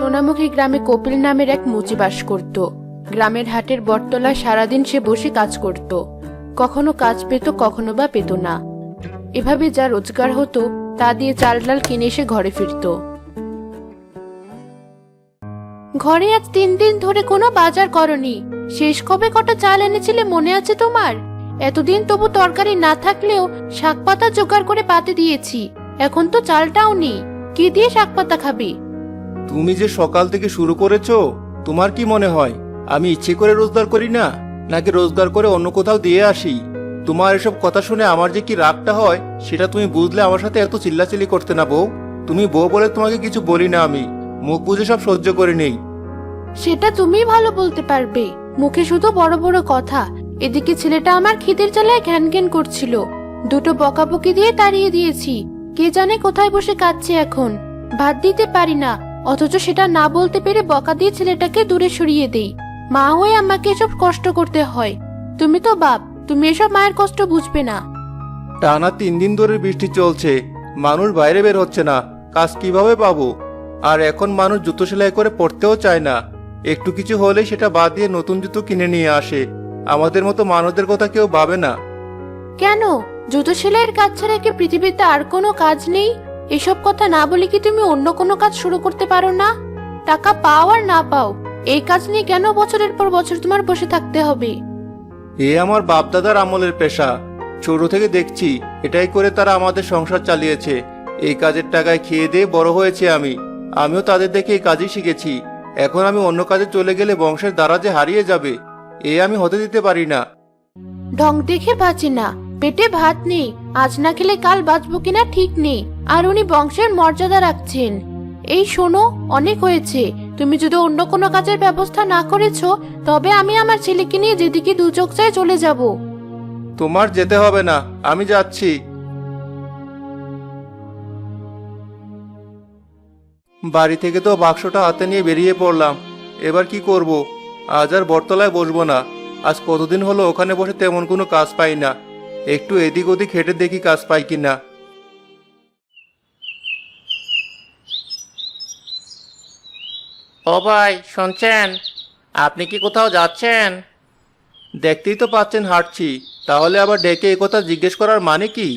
সোনামুখী গ্রামে কপিল নামের এক মুচি বাস করত। গ্রামের হাটের বটতলায় সারাদিন সে বসে কাজ করত। কখনো কাজ পেত, কখনো বা পেত না। এভাবে যা রোজগার হতো তা দিয়ে চাল ডাল কিনে সে ঘরে ফিরত। ঘরে আজ 3 দিন ধরে কোনো বাজার করনি। শেষ কবে কটা চাল এনেছিলে মনে আছে তোমার? এতদিন তবু তরকারি না থাকলেও শাক পাতা জোগাড় করে পাতে দিয়েছি। এখন তো চালটাও নেই, কি দিয়ে শাক পাতা খাবে? তুমি যে সকাল থেকে শুরু করেছো, তোমার কি মনে হয় আমি ইচ্ছে করে রোজগার করি না, নাকি রোজগার করে অন্য কোথাও দিয়ে আসি? তোমার এসব কথা শুনে আমার যে কি রাগটা হয় সেটা তুমি বুঝলে আমার সাথে এত চিল্লাচিল্লি করতে না বউ। তুমি বউ বলে তোমাকে কিছু বলি না, আমি মুখ বুঝে সব সহ্য করে নেই। সেটা তুমিই ভালো বলতে পারবে। মুখে শুধু বড় বড় কথা। এদিকে ছেলেটা আমার খিদের জ্বালায় ঘ্যান ঘ্যান করছিল, দুটো বকাবকি দিয়ে তাড়িয়ে দিয়েছি। কে জানে কোথায় বসে কাঁদছে এখন। ভাত দিতে পারি না, অথচ সেটা না বলতে পেরে বকা দিয়ে ছেলেটাকে দূরে সরিয়ে দেই। মা হয়ে আমাকে এসব কষ্ট করতে হয়। তুমি তো বাপ, তুমি এসব মায়ের কষ্ট বুঝবে না। টানা 3 দিন ধরে বৃষ্টি চলছে, মানুষ বাইরে বের হচ্ছে না, কাজ কিভাবে পাবো? আর এখন মানুষ জুতো সেলাই করে পড়তেও চায় না। একটু কিছু হলে সেটা বাদ দিয়ে নতুন জুতো কিনে নিয়ে আসে। আমাদের মতো মানুষদের কথা কেউ ভাবে না। কেন, জুতো সেলাইয়ের কাজ ছাড়া কি পৃথিবীতে আর কোনো কাজ নেই? এসব কথা না বলে কি তুমি অন্য কোনো কাজ শুরু করতে পারো না? টাকা পাও আর না পাও, এই কাজ নিয়ে কেন বছরের পর বছর তোমার বসে থাকতে হবে? এ আমার বাপ দাদার আমলের পেশা, ছোট থেকে দেখছি এটাই করে তারা আমাদের সংসার চালিয়েছে। এই কাজের টাকায় খেয়ে দিয়ে বড় হয়েছে আমিও তাদের দেখে এই কাজই শিখেছি। এখন আমি অন্য কাজে চলে গেলে বংশের দ্বারা যে হারিয়ে যাবে, এ আমি হতে দিতে পারি না। ঢং দেখে বাঁচে না, পেটে ভাত নেই, আজ না খেলে কাল বাঁচবো কিনা ঠিক নেই, আর উনি বংশের মর্যাদা রাখছেন। এই শোনো, অনেক হয়েছে। তুমি যদি অন্য কোনো কাজের ব্যবস্থা না করেছো, তবে আমি আমার ছেলেকে নিয়ে যেদিকে দু চোখ চায় চলে যাব। তোমার যেতে হবে না, আমি যাচ্ছি। বাড়ি থেকে তো বাক্সটা হাতে নিয়ে বেরিয়ে পড়লাম। এবার কি করব? আজ আর বটতলায় বসবো না। আজ কতদিন হলো ওখানে বসে তেমন কোনো কাজ পাই না। একটু এদিক ওদিক হেঁটে দেখি কাজ পাই কিনা। ও ভাই, শুনছেন? আপনি কি কোথাও যাচ্ছেন? দেখতেই তো পাচ্ছেন হাঁটছি, তাহলে আবার ডেকে এই কথা জিজ্ঞেস করার মানে কি?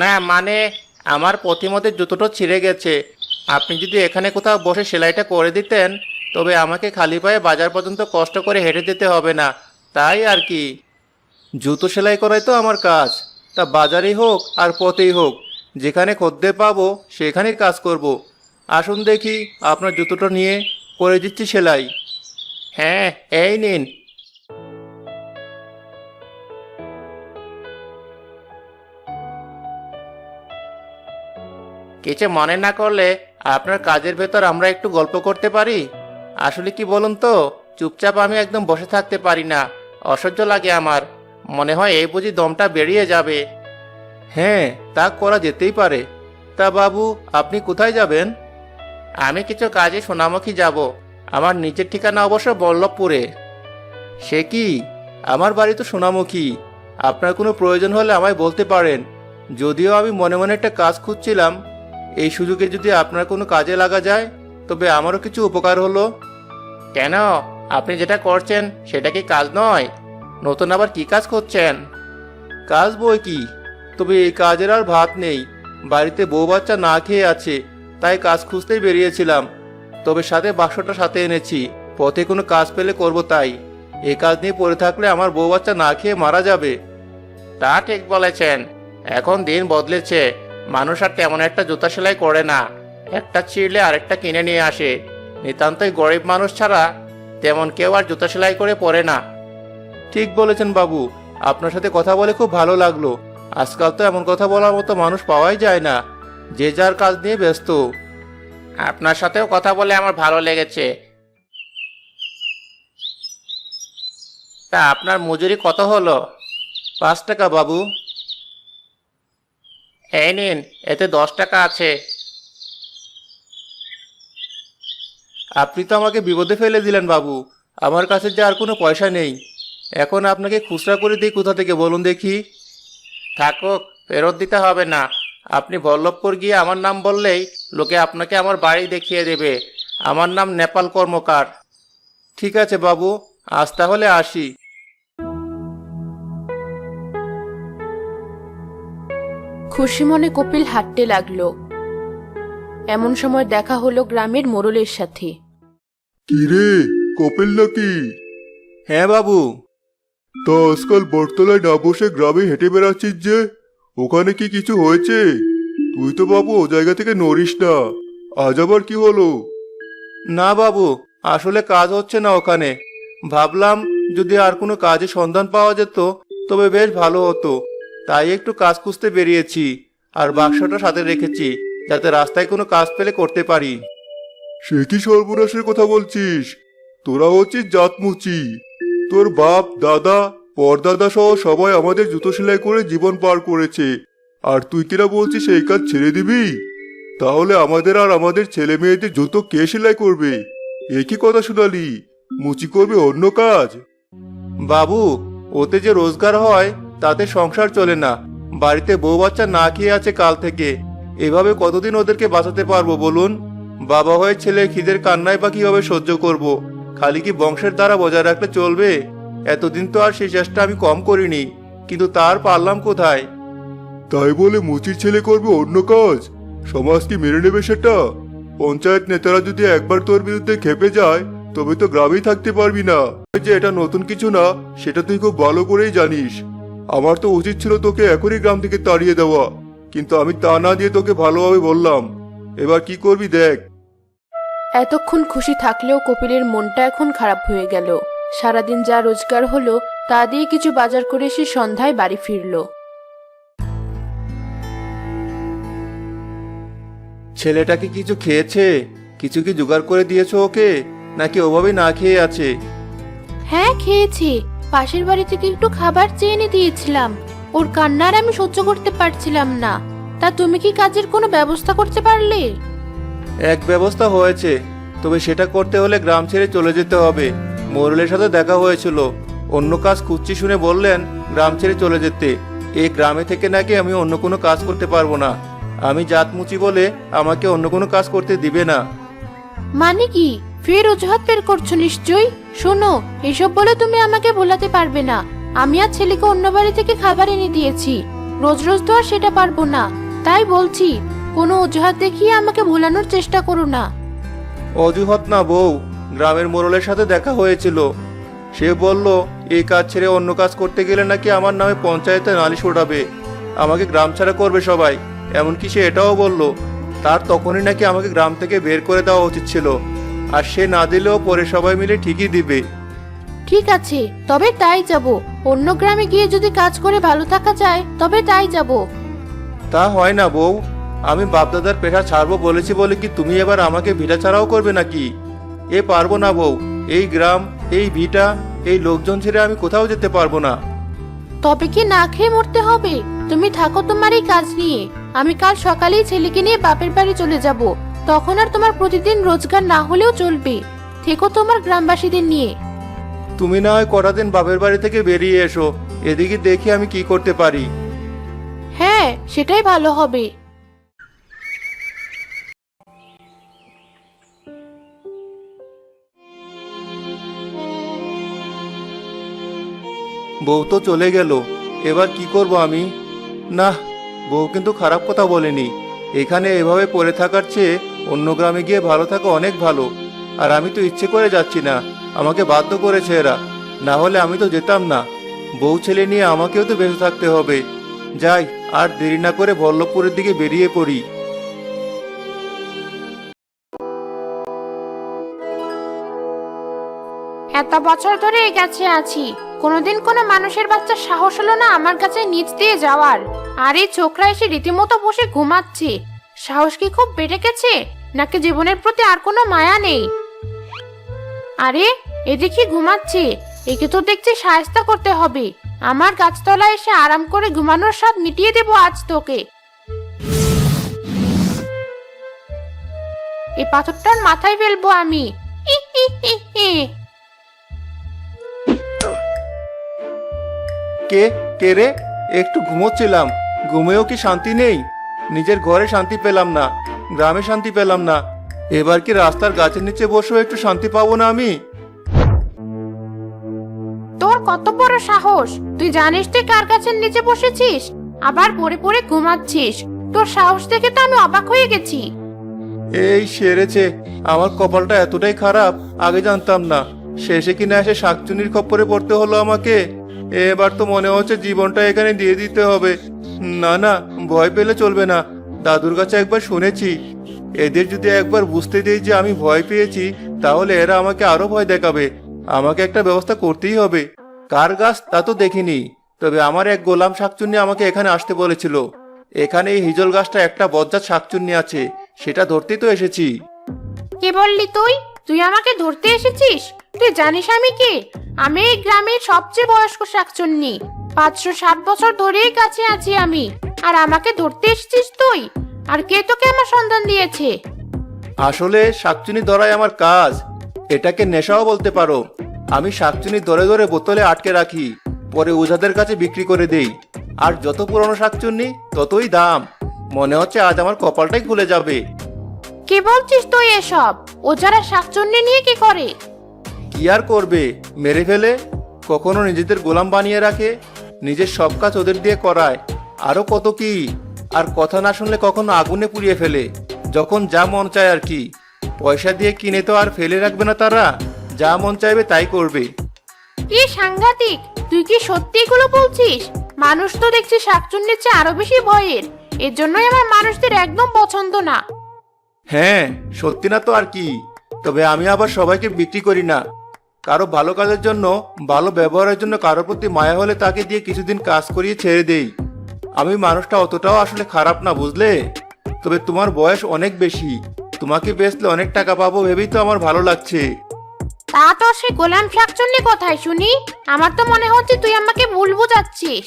না মানে, আমার পথিমধ্যে জুতোটা ছিঁড়ে গেছে। আপনি যদি এখানে কোথাও বসে সেলাইটা করে দিতেন, তবে আমাকে খালি পায়ে বাজার পর্যন্ত কষ্ট করে হেঁটে যেতে হবে না, তাই আর কি। জুতো সেলাই করাই তো আমার কাজ। তা বাজারেই হোক আর পথেই হোক, যেখানে খদ্দের পাবো সেখানেই কাজ করব। আসুন দেখি, আপনার জুতোটা নিয়ে করে দিচ্ছি সেলাই। হ্যাঁ, এই নিন। কিছু মনে না করলে আপনার কাজের ভেতর আমরা একটু গল্প করতে পারি? আসলে কি বলুন তো, চুপচাপ আমি একদম বসে থাকতে পারি না, অসহ্য লাগে আমার। মনে হয় এই বুঝি দমটা বেরিয়ে যাবে। হ্যাঁ, তা করা যেতেই পারে। তা বাবু, আপনি কোথায় যাবেন? আমি কিছু কাজে সোনামুখী যাব। আমার নিজের ঠিকানা অবশ্য বল্লভপুরে। সে কি? আমার বাড়ি তো সোনামুখী। আপনার কোনো প্রয়োজন হলে আমায় বলতে পারেন। যদিও আমি মনে মনে একটা কাজ খুঁজছিলাম, এই সুযোগে যদি আপনার কোনো কাজে লাগা যায় তবে আমারও কিছু উপকার হলো। কেন, আপনি যেটা করছেন সেটা কি কাজ নয়? নতুন আবার কি কাজ করছেন? কাজ বই কি, তবে এই কাজের আর ভাত নেই। বাড়িতে বউ বাচ্চা না খেয়ে আছে, তাই কাজ খুঁজতেই বেরিয়েছিলাম। তবে সাথে বাক্সটা সাথে এনেছি, পথে কোনো কাজ পেলে করব তাই। এই কাজ নিয়ে পড়ে থাকলে আমার বউ বাচ্চা না খেয়ে মারা যাবে। তা ঠিক বলেছেন। এখন দিন বদলেছে, মানুষ আর তেমন একটা জুতা সেলাই করে না, একটা ছিঁড়লে আরেকটা কিনে নিয়ে আসে। নিতান্তই গরিব মানুষ ছাড়া তেমন কেউ আর জুতা সেলাই করে পরে না। ঠিক বলেছেন বাবু, আপনার সাথে কথা বলে খুব ভালো লাগলো। আজকাল তো এমন কথা বলার মতো মানুষ পাওয়াই যায় না, যে যার কাজ নিয়ে ব্যস্ত। আপনার সাথেও কথা বলে আমার ভালো লেগেছে। তা আপনার মজুরি কত হলো? 5 টাকা বাবু। এই নিন, এতে 10 টাকা আছে। আপনি তো আমাকে বিপদে ফেলে দিলেন বাবু। আমার কাছে যে আর কোনো পয়সা নেই। এখন আপনাকে খুচরা করে দিই কোথা থেকে বলুন দেখি? থাকুক, ফেরত দিতে হবে না। আপনি বল্লভপুর গিয়ে আমার নাম বললেই লোকে আপনাকে আমার বাড়ি দেখিয়ে দেবে। আমার নাম নেপাল কর্মকার। ঠিক আছে বাবু, আজ তাহলে আসি। খুশি মনে কপিল হাঁটতে লাগলো। এমন সময় দেখা হলো গ্রামের মোড়লের সাথে। কি রে, কপিল নাকি? হ্যাঁ বাবু। তা আজকাল বটতলায় না বসে গ্রামে হেঁটে বেড়াচ্ছিস যে, ওখানে কি কিছু হয়েছে? তুই তো বাবু ও জায়গা থেকে নড়িস না, আজ আবার কি হলো? না বাবু, আসলে কাজ হচ্ছে না ওখানে। ভাবলাম যদি আর কোনো কাজের সন্ধান পাওয়া যেত তবে বেশ ভালো হতো, তাই একটু কাজ খুঁজতে বেরিয়েছি। আর বাক্সটা সাথে রেখেছি যাতে রাস্তায় কোনো কাজ পেলে করতে পারি। সে কি সর্বনাশের কথা বলছিস? তোরা হচ্ছিস জাতমুচি। তোর বাপ, দাদা, পরদাদা সহ সবাই আমাদের জুতো সেলাই করে জীবন পার করেছে, আর তুই কিনা বলছিস এই কাজ ছেড়ে দিবি? তাহলে আমাদের আর আমাদের ছেলে মেয়েদের জুতো কে সেলাই করবে? এ কি কথা শুনালি? মুচি করবে অন্য কাজ? বাবু, ওতে যে রোজগার হয় তাতে সংসার চলে না। বাড়িতে বউ বাচ্চা না খেয়ে আছে কাল থেকে। এভাবে কতদিন ওদেরকে বাঁচাতে পারবো বলুন? বাবা হয়ে ছেলের খিদের কান্নায় বা কিভাবে সহ্য করব? খালি কি বংশের দ্বারা বজায় রাখলে চলবে? এতদিন তো আর সেই চেষ্টা আমি কম করিনি, কিন্তু তার পারলাম কোথায়? তাই বলে মুচির ছেলে করবে অন্য কাজ? সমাজ কি মেনে নেবে সেটা? পঞ্চায়েত নেতারা যদি একবার তোর বিরুদ্ধে খেপে যায় তবে তো গ্রামেই থাকতে পারবি না। যে এটা নতুন কিছু না সেটা তুই খুব ভালো করেই জানিস। আমার তো উচিত ছিল তোকে এখনই গ্রাম থেকে তাড়িয়ে দেওয়া, কিন্তু আমি তা না দিয়ে তোকে ভালোভাবে বললাম। এবার কি করবি দেখ। এতক্ষণ খুশি থাকলেও কপিলের মনটা এখন খারাপ হয়ে গেল। সারাদিন যা রোজগার হলো তা দিয়ে কিছু বাজার করে সে সন্ধ্যায় বাড়ি ফিরল। ছেলেটা কি কিছু খেয়েছে? কিছু কি জোগাড় করে দিয়েছো ওকে, নাকি ওভাবে না খেয়ে আছে? হ্যাঁ, খেয়েছি। পাশের বাড়ি থেকে একটু খাবার চেয়ে এনে দিয়েছিলাম। ওর কান্নার আমি সহ্য করতে পারছিলাম না। তা তুমি কি কাজের কোনো ব্যবস্থা করতে পারলে? এক ব্যবস্থা হয়েছে, তবে সেটা করতে হলে গ্রাম ছেড়ে চলে যেতে হবে। মোরলের সাথে দেখা হয়েছিল, অন্য কাজ খুঁজছি শুনে বললেন গ্রাম ছেড়ে চলে যেতে। এই গ্রামে থেকে নাকি আমি অন্য কোনো কাজ করতে পারবো না। আমি জাতমুচি বলে আমাকে অন্য কোনো কাজ করতে দিবে না। মানে কি? ফের অজুহাত বের করছো নিশ্চয়ই। শোনো, এসব বলে তুমি আমাকে ভোলাতে পারবে না। আমি আর ছেলেকে অন্য বাড়ি থেকে খাবার এনে দিয়েছি, রোজ রোজ তো আর সেটা পারবো না। তাই বলছি, কোনো অজুহাত দেখিয়ে আমাকে ভোলানোর চেষ্টা করো না। অজুহাত না বউ, গ্রামের মোড়লের সাথে দেখা হয়েছিল। সে বলল এই কাজ ছেড়ে অন্য কাজ করতে গেলে নাকি আমার নামে পঞ্চায়েতে নালিশ ওঠাবে, আমাকে গ্রাম ছাড়া করবে সবাই। এমনকি সে এটাও বলল তার তখনই নাকি আমাকে গ্রাম থেকে বের করে দেওয়া উচিত ছিল, আর সে না দিলেও পরে সবাই মিলে ঠিকই দিবে। ঠিক আছে, তবে তাই যাব। অন্য গ্রামে গিয়ে যদি কাজ করে ভালো থাকা যায় তবে তাই যাব। তা হয় না বউ, আমি বাপদাদার পেশা ছাড়বো বলেছি বলে কি তুমি এবার আমাকে ভিটা ছাড়াও করবে নাকি? এ পারবো না বউ, এই গ্রাম, এই ভিটা, এই লোকজন ছেড়ে আমি কোথাও যেতে পারবো না। তবে কি না খেয়ে মরতে হবে? তুমি থাকো তোমার এই কাজ নিয়ে। আমি কাল সকালেই ছেলেকে নিয়ে বাপের বাড়ি চলে যাব। তখন আর তোমার প্রতিদিন রোজগার না হলেও চলবে। থেকো তোমার গ্রামবাসীদের নিয়ে। তুমি না হয় কটা দিন বাপের বাড়ি থেকে বেরিয়ে এসো, এদিকে দেখি আমি কি করতে পারি। হ্যাঁ, সেটাই ভালো হবে। বউ তো চলে গেল, এবার কি করব আমি? না, বউ কিন্তু খারাপ কথা বলেনি। এখানে এভাবে পড়ে থাকার চেয়ে অন্য গ্রামে গিয়ে ভালো থাকা অনেক ভালো। আর আমি তো ইচ্ছে করে যাচ্ছি না, আমাকে বাধ্য করেছে এরা, না হলে আমি তো যেতাম না। বউ ছেলে নিয়ে আমাকেও তো বেঁচে থাকতে হবে। যাই, আর দেরি না করে বল্লভপুরের দিকে বেরিয়ে পড়ি। এত বছর ধরে এই গাছে আছি, কোনোদিন কোনো মানুষের বাচ্চার সাহস হলো না আমার কাছে নিচ দিয়ে যাওয়ার। আর এই ছোকরা এসে রীতিমতো বসে ঘুমাচ্ছে। সাহস কি খুব বেড়ে গেছে, নাকি জীবনের প্রতি আর কোনো মায়া নেই? আরে, এদিকে ঘুমাচ্ছে, একে তো দেখছি শায়েস্তা করতে হবে। আমার গাছতলায় এসে আরাম করে ঘুমানোর স্বাদ মিটিয়ে দেবো আজ তোকে। এই পাথরটার মাথায় ফেলবো আমি। হি হি হি হি। কে কে রে? একটু ঘুমোচ্ছিলাম, ঘুমেও কি শান্তি নেই? নিজের ঘরে শান্তি পেলাম না, গ্রামে শান্তি পেলাম না, এবার কি রাস্তার গাছের নিচে বসেও একটু শান্তি পাবো না আমি? তোর কত বড় সাহস! তুই জানিস তুই কার গাছের নিচে বসেছিস, আবার পড়ে পড়ে ঘুমাচ্ছিস। তোর সাহস দেখে তো আমি অবাক হয়ে গেছি। এই সেরেছে, আমার কপালটা এতটাই খারাপ, আগে জানতাম না। শেষে কিনা এসে শাকচুনির খপ্পরে পড়তে হলো আমাকে। এবার তো মনে হচ্ছে জীবনটা এখানে দিয়ে দিতে হবে। না না, ভয় পেলে চলবে না। দাদুর কাছে একবার শুনেছি, এদের যদি একবার বুঝতে দেই যে আমি ভয় পেয়েছি, তাহলে এরা আমাকে আরো ভয় দেখাবে। আমাকে একটা ব্যবস্থা করতেই হবে। কার গাছ তা তো দেখিনি, তবে আমার এক গোলাম শাকচুন্নি আমাকে এখানে আসতে বলেছিল। এখানে এই হিজল গাছটা একটা বজ্জাত শাকচুন্নি আছে, সেটা ধরতেই তো এসেছি। কি বললি তুই? তুই আমাকে ধরতে এসেছিস? তুই জানিস আমি কে? আমি এই গ্রামের সবচেয়ে বয়স্ক শাকচুন্নি। 560 বছর ধরেই কাছে আছি আমি, আর আমাকে ধরতে এসেছিস তুই? আর কে তোকে আমার সন্ধান দিয়েছে? আসলে শাকচুনি ধরাই আমার কাজ, এটাকে নেশাও বলতে পারো। আমি শাকচুনি ধরে ধরে বোতলে আটকে রাখি, পরে ওঝাদের কাছে বিক্রি করে দেই। আর যত পুরনো শাকচুন্নি ততই দাম। মনে হচ্ছে আজ আমার কপালটাই খুলে যাবে। কি বলছিস তুই এসব? ও যারা শাকচুন্নি নিয়ে কি করে? কি আর করবে, মেরে ফেলে। কখনো নিজেদের গোলাম বানিয়ে রাখে, নিজের সব কাজ ওদের দিয়ে করায়। আরো কত কি! আর কথা না শুনলে কখনো আগুনে পুড়িয়ে ফেলে। যখন যা মন চায় আর কি। পয়সা দিয়ে কিনে তো আর ফেলে রাখবে না তারা, যা মন চাইবে তাই করবে। কি সাংঘাতিক! তুই কি সত্যি এগুলো বলছিস? মানুষ তো দেখছি শাকচুন্নির চেয়ে আরো বেশি ভয়ের। এর জন্যই আমার মানুষদের একদম পছন্দ না। হ্যাঁ, সত্যি না তো আর কি। তবে আমি আবার সবাইকে বিক্রি করি না। কারো ভালো কাজের জন্য, ভালো ব্যবহারের জন্য কারোর প্রতি মায়া হলে তাকে দিয়ে কিছুদিন কাজ করিয়ে ছেড়ে দেই। আমি মানুষটা অতটাও আসলে খারাপ না, বুঝলে? তবে তোমার বয়স অনেক বেশি, তোমাকে বেচলে অনেক টাকা পাবো ভেবেই তো আমার ভালো লাগছে। তা তো সে গোলাম শাকচুন্নি কোথায় শুনি? আমার তো মনে হচ্ছে তুই আমাকে ভুল বুঝাচ্ছিস।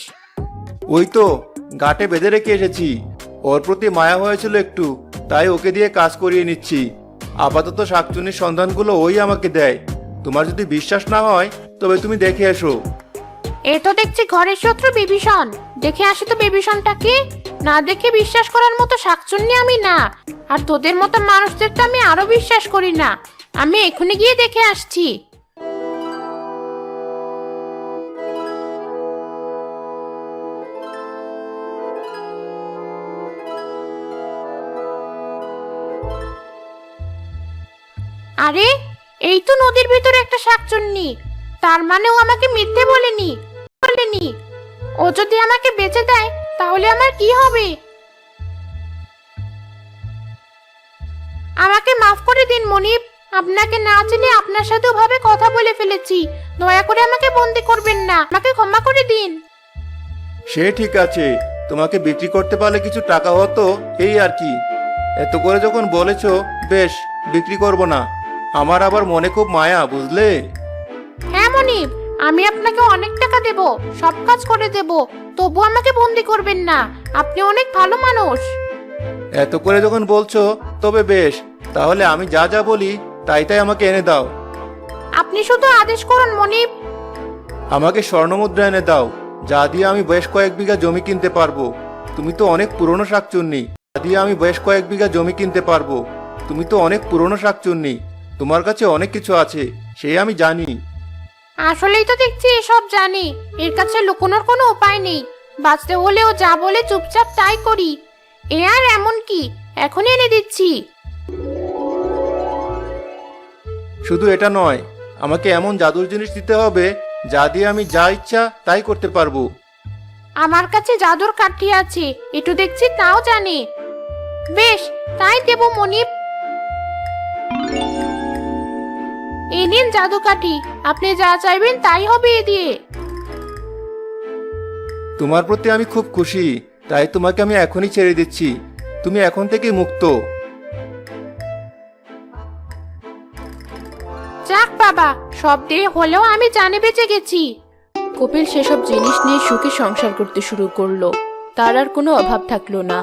ওই তো ঘাটে বেঁধে রেখে এসেছি। ওর প্রতি মায়া হয়েছিল একটু, তাই ওকে দিয়ে কাজ করিয়ে নিচ্ছি। আপাতত শাকচুনির সন্ধানগুলো ওই আমাকে দেয়। তোমার যদি বিশ্বাস না হয় তবে তুমি দেখে এসো। এ তো দেখছি ঘরের শত্রু বিভীষণ। দেখে আসি তো বিভীষণটাকে। না দেখে বিশ্বাস করার মতো শাকচুন্নি আমি না। আর তোদের মতো মানুষদের তো আমি আরো বিশ্বাস করি না। আমি এখনই গিয়ে দেখে আসছি। আরে, এই তো নদীর ভিতরে একটা শাকচুন্নি। তার মানে ও আমাকে মিথ্যে বলেনি। ও যদি আমাকে বেঁচে দেয় তাহলে আমার কি হবে? আমাকে মাফ করে দিন মনিব। আপনাকে না চিনে আপনার সাথে ওভাবে কথা বলে ফেলেছি। দয়া করে আমাকে বন্দি করবেন না, আমাকে ক্ষমা করে দিন। সে ঠিক আছে, তোমাকে বিক্রি করতে পারলে কিছু টাকা হতো, এই আর কি। এত করে যখন বলেছো, বেশ, বিক্রি করব না। আমার আবার মনে খুব মায়া, বুঝলে? হ্যাঁ মনিব, আমি আপনাকে অনেক টাকা দেব, সব কাজ করে দেব, তবু আমাকে বন্দি করবেন না। আপনি অনেক ভালো মানুষ। এত করে যখন বলছো তবে বেশ, তাহলে আমি যা যা বলি তাই তাই আমাকে এনে দাও। আপনি শুধু আদেশ করুন মনিব। আমাকে স্বর্ণমুদ্রা এনে দাও, যা দিয়ে আমি বেশ কয়েক বিঘা জমি কিনতে পারবো। তুমি তো অনেক পুরনো শাকচুন্নি, যা দিয়ে আমি বেশ কয়েক বিঘা জমি কিনতে পারবো। তুমি তো অনেক পুরনো শাকচুন্নি, তোমার কাছে অনেক কিছু আছে, সে আমি জানি। আসলেই তো দেখছি এসব জানি। এর কাছে লুকোনোর কোনো উপায় নেই। বাঁচতে হলেও যা বলে চুপচাপ তাই করি। এ আর এমন কি, এখনই এনে দিচ্ছি। শুধু এটা নয়, আমাকে এমন জাদুর জিনিস দিতে হবে যা দিয়ে আমি যা ইচ্ছা তাই করতে পারবো। আমার কাছে জাদুর কাঠি আছে, একটু দেখছি তাও জানি। বেশ, তাই দেব মনিব। এই নিন জাদু কাঠি, আপনি যা চাইবেন তাই হবে এ দিয়ে। তোমার প্রতি আমি খুব খুশি, তাই তোমাকে আমি এখনই ছেড়ে দিচ্ছি। তুমি এখন থেকে মুক্ত। যাক বাবা, সব দিয়ে হলেও আমি জানে বেঁচে গেছি। কপিল সেসব জিনিস নিয়ে সুখে সংসার করতে শুরু করলো। তার আর কোনো অভাব থাকলো না।